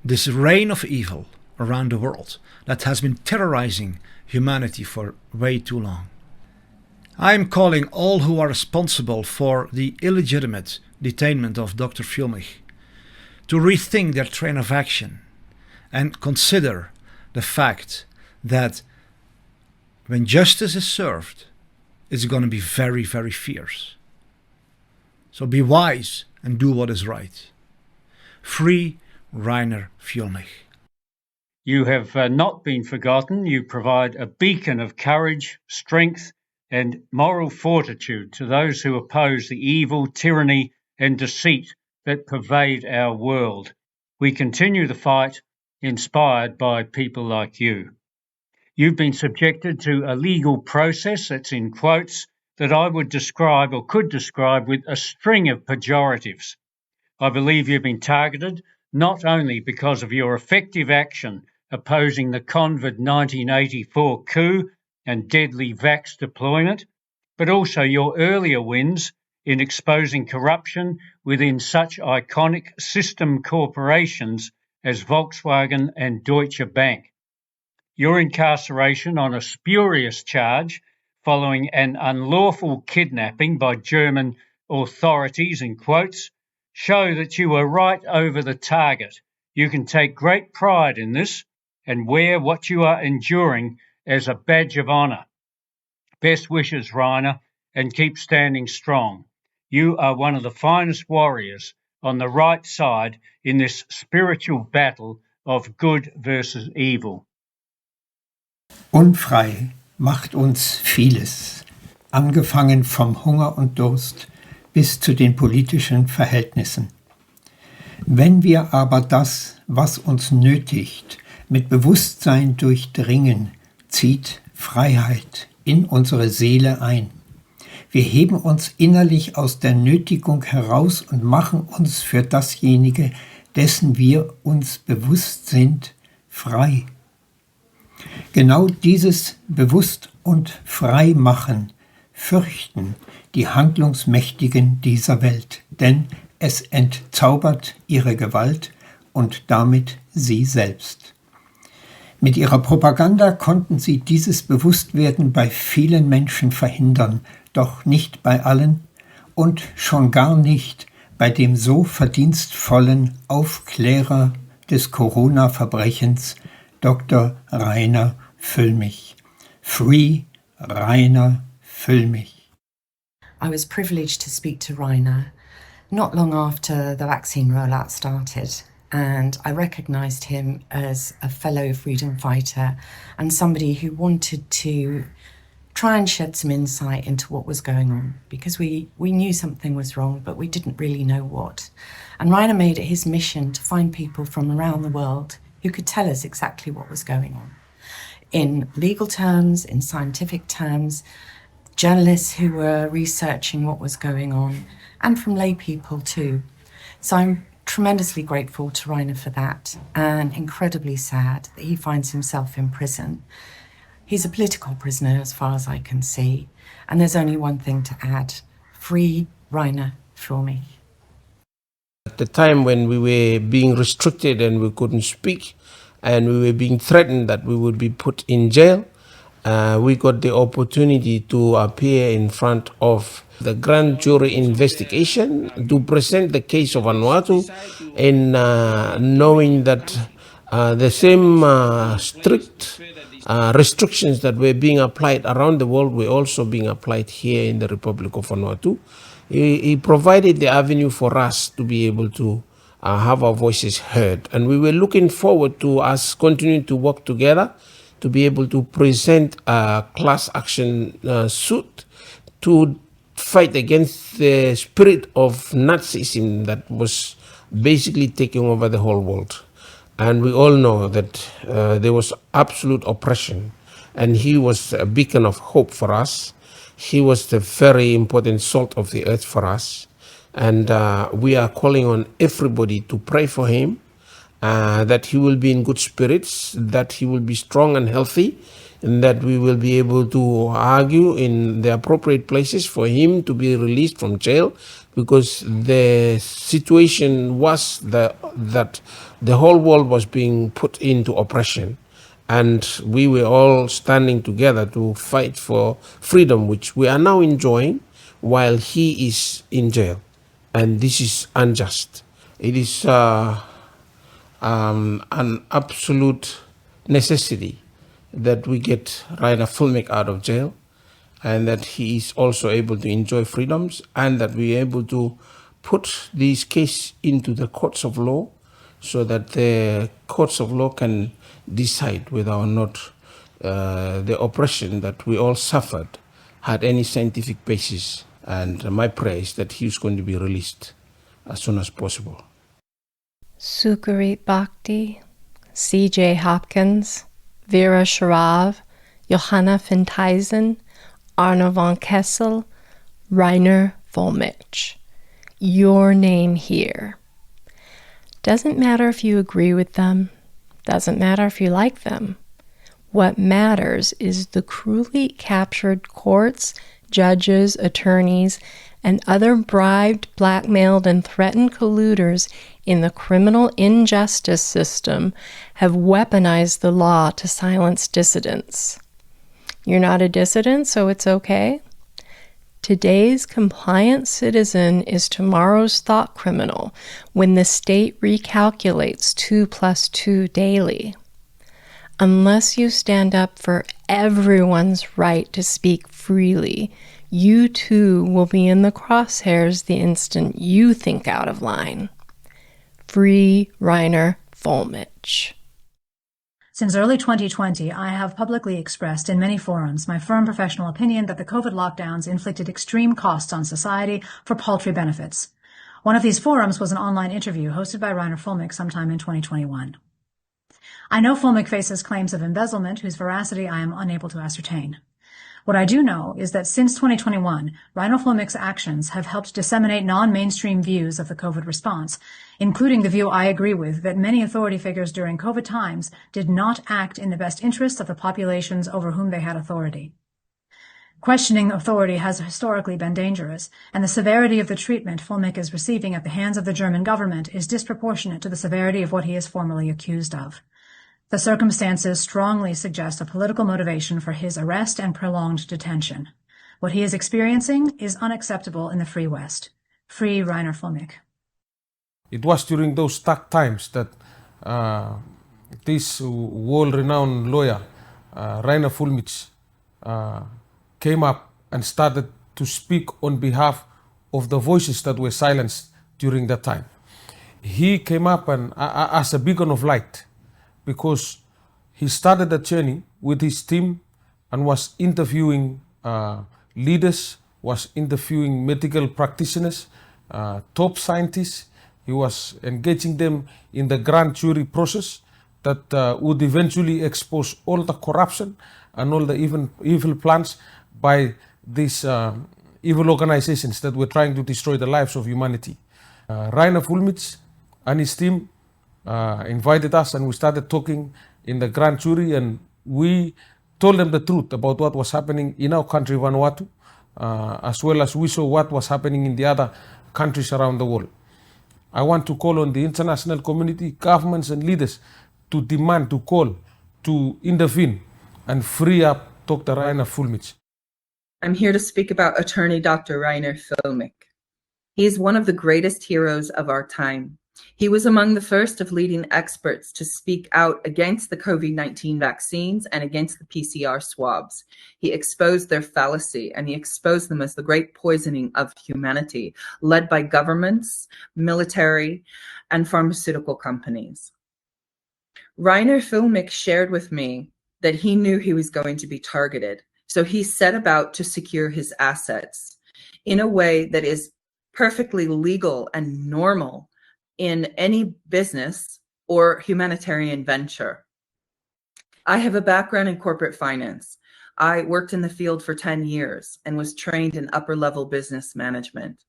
this reign of evil around the world that has been terrorizing humanity for way too long. I am calling all who are responsible for the illegitimate detainment of Dr. Fuellmich to rethink their train of action and consider the fact that when justice is served, it's going to be very, very fierce. So be wise and do what is right. Free Reiner Fuellmich. You have not been forgotten. You provide a beacon of courage, strength, and moral fortitude to those who oppose the evil, tyranny, and deceit that pervade our world. We continue the fight inspired by people like you. You've been subjected to a legal process, that's in quotes, that I would describe or could describe with a string of pejoratives. I believe you've been targeted not only because of your effective action opposing the COVID 1984 coup and deadly vax deployment, but also your earlier wins in exposing corruption within such iconic system corporations as Volkswagen and Deutsche Bank. Your incarceration on a spurious charge following an unlawful kidnapping by German authorities, in quotes, show that you were right over the target. You can take great pride in this and wear what you are enduring as a badge of honour. Best wishes, Reiner, and keep standing strong. You are one of the finest warriors on the right side in this spiritual battle of good versus evil. Unfrei macht uns vieles, angefangen vom Hunger und Durst bis zu den politischen Verhältnissen. Wenn wir aber das, was uns nötigt, mit Bewusstsein durchdringen, zieht Freiheit in unsere Seele ein. Wir heben uns innerlich aus der Nötigung heraus und machen uns für dasjenige, dessen wir uns bewusst sind, frei. Genau dieses Bewusst- und Freimachen fürchten die Handlungsmächtigen dieser Welt, denn es entzaubert ihre Gewalt und damit sie selbst. Mit ihrer Propaganda konnten sie dieses Bewusstwerden bei vielen Menschen verhindern, doch nicht bei allen und schon gar nicht bei dem so verdienstvollen Aufklärer des Corona-Verbrechens, Dr. Reiner Fuellmich. Free Reiner Fuellmich. I was privileged to speak to Reiner not long after the vaccine rollout started, and I recognised him as a fellow freedom fighter and somebody who wanted to try and shed some insight into what was going on, because we knew something was wrong, but we didn't really know what. And Reiner made it his mission to find people from around the world who could tell us exactly what was going on. In legal terms, in scientific terms, journalists who were researching what was going on, and from lay people too. So I'm tremendously grateful to Reiner for that, and incredibly sad that he finds himself in prison. He's a political prisoner as far as I can see, and there's only one thing to add: free Reiner Fuellmich. At the time when we were being restricted and we couldn't speak, and we were being threatened that we would be put in jail, we got the opportunity to appear in front of the grand jury investigation to present the case of Vanuatu, in knowing that the same strict restrictions that were being applied around the world were also being applied here in the Republic of Vanuatu. He provided the avenue for us to be able to have our voices heard. And we were looking forward to us continuing to work together to be able to present a class action suit to fight against the spirit of Nazism that was basically taking over the whole world. And we all know that there was absolute oppression, and he was a beacon of hope for us. He was the very important salt of the earth for us. And we are calling on everybody to pray for him, that he will be in good spirits, that he will be strong and healthy, and that we will be able to argue in the appropriate places for him to be released from jail, because the situation was that the whole world was being put into oppression. And we were all standing together to fight for freedom, which we are now enjoying while he is in jail. And this is unjust. It is an absolute necessity that we get Reiner Fuellmich out of jail, and that he is also able to enjoy freedoms, and that we are able to put these cases into the courts of law, so that the courts of law can decide whether or not the oppression that we all suffered had any scientific basis. And my prayer is that he is going to be released as soon as possible. Sukarit Bhakti, C.J. Hopkins, Vera Sharav, Johanna Fintheisen, Arno von Kessel, Reiner Fuellmich. Your name here. Doesn't matter if you agree with them. Doesn't matter if you like them. What matters is the cruelly captured courts, judges, attorneys, and other bribed, blackmailed, and threatened colluders in the criminal injustice system have weaponized the law to silence dissidents. You're not a dissident, so it's okay? Today's compliant citizen is tomorrow's thought criminal when the state recalculates 2 + 2 daily. Unless you stand up for everyone's right to speak freely, you too will be in the crosshairs the instant you think out of line. Free Reiner Fuellmich. Since early 2020, I have publicly expressed in many forums my firm professional opinion that the COVID lockdowns inflicted extreme costs on society for paltry benefits. One of these forums was an online interview hosted by Reiner Fuellmich sometime in 2021. I know Fuellmich faces claims of embezzlement whose veracity I am unable to ascertain. What I do know is that since 2021, Reiner Fuellmich's actions have helped disseminate non-mainstream views of the COVID response, including the view I agree with that many authority figures during COVID times did not act in the best interests of the populations over whom they had authority. Questioning authority has historically been dangerous, and the severity of the treatment Fuellmich is receiving at the hands of the German government is disproportionate to the severity of what he is formally accused of. The circumstances strongly suggest a political motivation for his arrest and prolonged detention. What he is experiencing is unacceptable in the Free West. Free Reiner Fuellmich. It was during those dark times that this world-renowned lawyer, Reiner Fuellmich, came up and started to speak on behalf of the voices that were silenced during that time. He came up and as a beacon of light, because he started the journey with his team and was interviewing leaders, was interviewing medical practitioners, top scientists. He was engaging them in the grand jury process that would eventually expose all the corruption and all the evil plans by these evil organizations that were trying to destroy the lives of humanity. Reiner Fuellmich and his team invited us, and we started talking in the grand jury, and we told them the truth about what was happening in our country, Vanuatu, as well as we saw what was happening in the other countries around the world. I want to call on the international community, governments and leaders to demand, to call, to intervene and free up Dr. Reiner Fuellmich. I'm here to speak about attorney Dr. Reiner Fuellmich. He is one of the greatest heroes of our time. He was among the first of leading experts to speak out against the COVID-19 vaccines and against the PCR swabs. He exposed their fallacy, and he exposed them as the great poisoning of humanity, led by governments, military, and pharmaceutical companies. Reiner Fuellmich shared with me that he knew he was going to be targeted, so he set about to secure his assets in a way that is perfectly legal and normal in any business or humanitarian venture. I have a background in corporate finance. I worked in the field for 10 years and was trained in upper-level business management.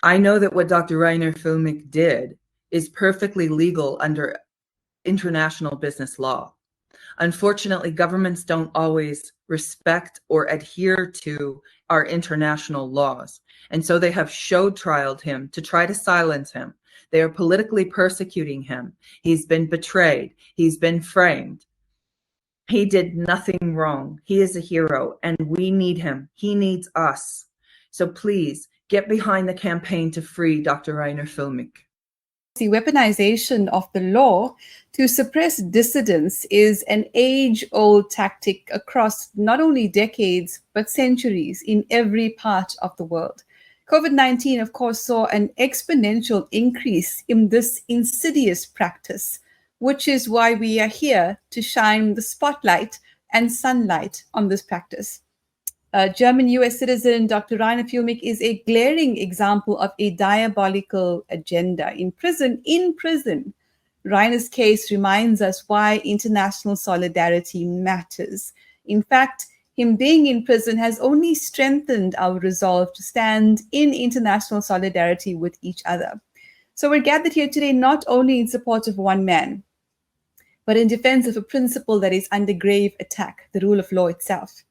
I know that what Dr. Reiner Fuellmich did is perfectly legal under international business law. Unfortunately, governments don't always respect or adhere to our international laws, and so they have show-trialed him to try to silence him. They are politically persecuting him. He's been betrayed. He's been framed. He did nothing wrong. He is a hero, and we need him. He needs us. So please get behind the campaign to free Dr. Reiner Fuellmich. The weaponization of the law to suppress dissidents is an age-old tactic across not only decades, but centuries in every part of the world. COVID-19, of course, saw an exponential increase in this insidious practice, which is why we are here to shine the spotlight and sunlight on this practice. German US citizen Dr. Reiner Fuellmich is a glaring example of a diabolical agenda. In prison, Reiner's case reminds us why international solidarity matters. In fact, him being in prison has only strengthened our resolve to stand in international solidarity with each other. So we're gathered here today not only in support of one man, but in defense of a principle that is under grave attack, the rule of law itself.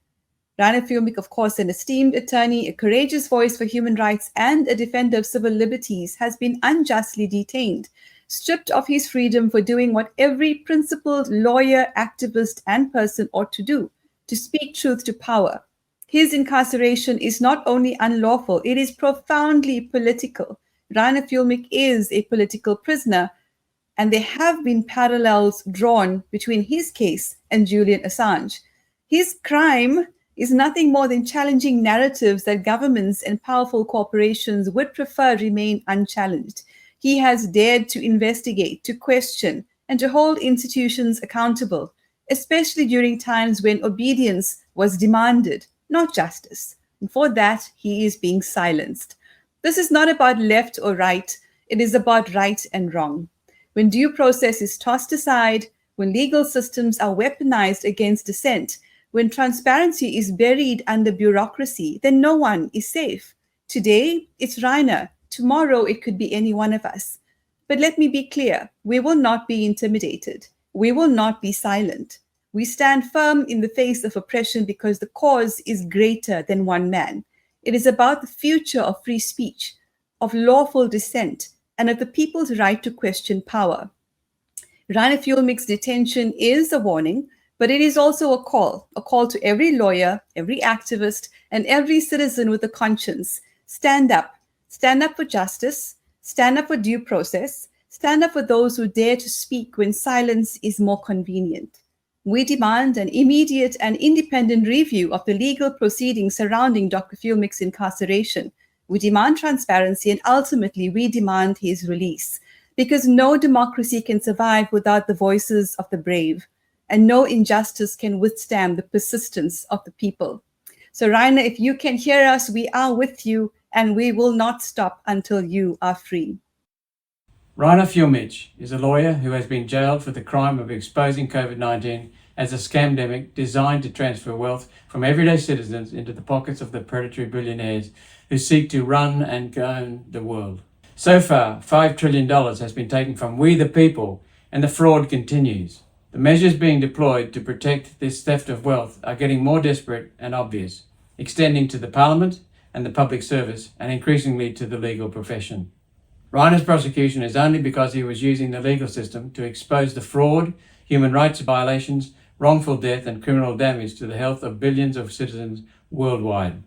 Reiner Fuellmich, of course, an esteemed attorney, a courageous voice for human rights, and a defender of civil liberties, has been unjustly detained, stripped of his freedom for doing what every principled lawyer, activist, and person ought to do, to speak truth to power. His incarceration is not only unlawful, it is profoundly political. Reiner Fuellmich is a political prisoner, and there have been parallels drawn between his case and Julian Assange. His crime is nothing more than challenging narratives that governments and powerful corporations would prefer remain unchallenged. He has dared to investigate, to question, and to hold institutions accountable, especially during times when obedience was demanded, not justice. And for that, he is being silenced. This is not about left or right. It is about right and wrong. When due process is tossed aside, when legal systems are weaponized against dissent, when transparency is buried under bureaucracy, then no one is safe. Today, it's Reiner. Tomorrow, it could be any one of us. But let me be clear, we will not be intimidated. We will not be silent. We stand firm in the face of oppression because the cause is greater than one man. It is about the future of free speech, of lawful dissent, and of the people's right to question power. Reiner Fuellmich's detention is a warning, but it is also a call to every lawyer, every activist, and every citizen with a conscience. Stand up for justice, stand up for due process, stand up for those who dare to speak when silence is more convenient. We demand an immediate and independent review of the legal proceedings surrounding Dr. Fuellmich's incarceration. We demand transparency, and ultimately we demand his release, because no democracy can survive without the voices of the brave, and no injustice can withstand the persistence of the people. So Reiner, if you can hear us, we are with you, and we will not stop until you are free. Reiner Fuellmich is a lawyer who has been jailed for the crime of exposing COVID-19 as a scamdemic designed to transfer wealth from everyday citizens into the pockets of the predatory billionaires who seek to run and own the world. So far, $5 trillion has been taken from we the people, and the fraud continues. The measures being deployed to protect this theft of wealth are getting more desperate and obvious, extending to the parliament and the public service, and increasingly to the legal profession. Reiner's prosecution is only because he was using the legal system to expose the fraud, human rights violations, wrongful death, and criminal damage to the health of billions of citizens worldwide.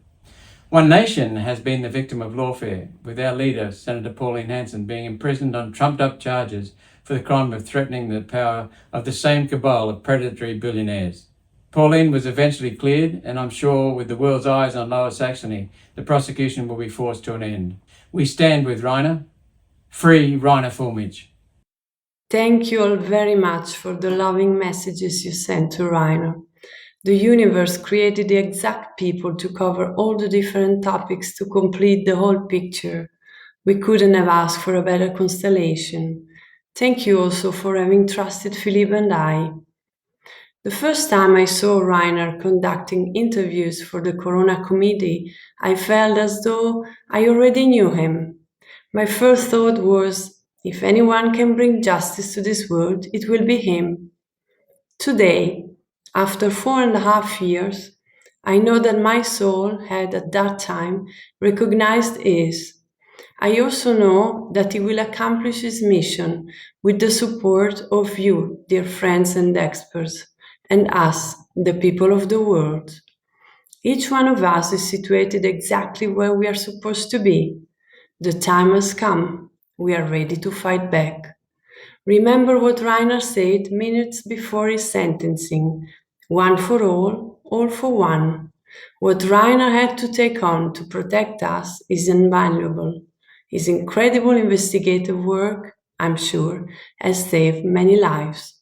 One nation has been the victim of lawfare, with our leader, Senator Pauline Hanson, being imprisoned on trumped-up charges for the crime of threatening the power of the same cabal of predatory billionaires. Pauline was eventually cleared, and I'm sure with the world's eyes on Lower Saxony, the prosecution will be forced to an end. We stand with Reiner. Free Reiner Fuellmich. Thank you all very much for the loving messages you sent to Reiner. The universe created the exact people to cover all the different topics to complete the whole picture. We couldn't have asked for a better constellation. Thank you also for having trusted Philippe and I. The first time I saw Reiner conducting interviews for the Corona Committee, I felt as though I already knew him. My first thought was, if anyone can bring justice to this world, it will be him. Today, after 4.5 years, I know that my soul had at that time recognized his. I also know that he will accomplish his mission with the support of you, dear friends and experts, and us, the people of the world. Each one of us is situated exactly where we are supposed to be. The time has come. We are ready to fight back. Remember what Reiner said minutes before his sentencing. One for all for one. What Reiner had to take on to protect us is invaluable. His incredible investigative work, I'm sure, has saved many lives.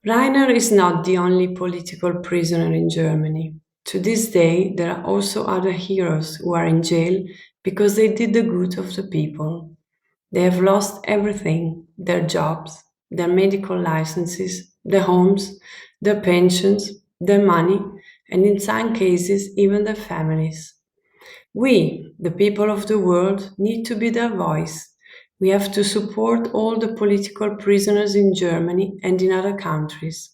Reiner is not the only political prisoner in Germany. To this day, there are also other heroes who are in jail because they did the good of the people. They have lost everything, their jobs, their medical licenses, their homes, their pensions, their money, and in some cases, even their families. We, the people of the world, need to be their voice. We have to support all the political prisoners in Germany and in other countries.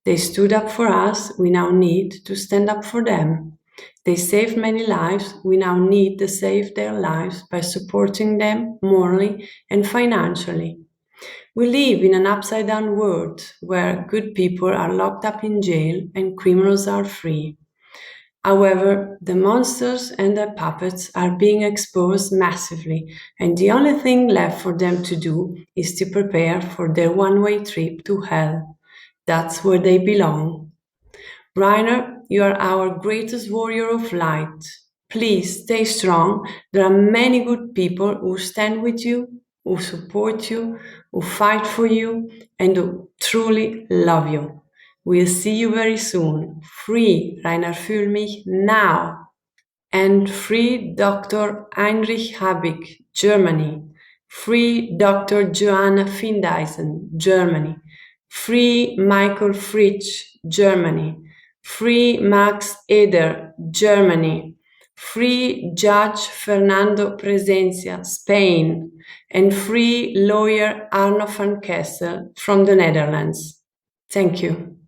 They stood up for us, we now need to stand up for them. They saved many lives, we now need to save their lives by supporting them morally and financially. We live in an upside-down world where good people are locked up in jail and criminals are free. However, the monsters and their puppets are being exposed massively, and the only thing left for them to do is to prepare for their one-way trip to hell. That's where they belong. Reiner, you are our greatest warrior of light. Please stay strong. There are many good people who stand with you, who support you, who fight for you, and who truly love you. We'll see you very soon. Free Reiner Fuellmich now. And free Dr. Heinrich Habig, Germany. Free Dr. Joanna Findeisen, Germany. Free Michael Fritsch, Germany. Free Max Eder, Germany. Free Judge Fernando Presencia, Spain. And free lawyer Arno van Kessel from the Netherlands. Thank you.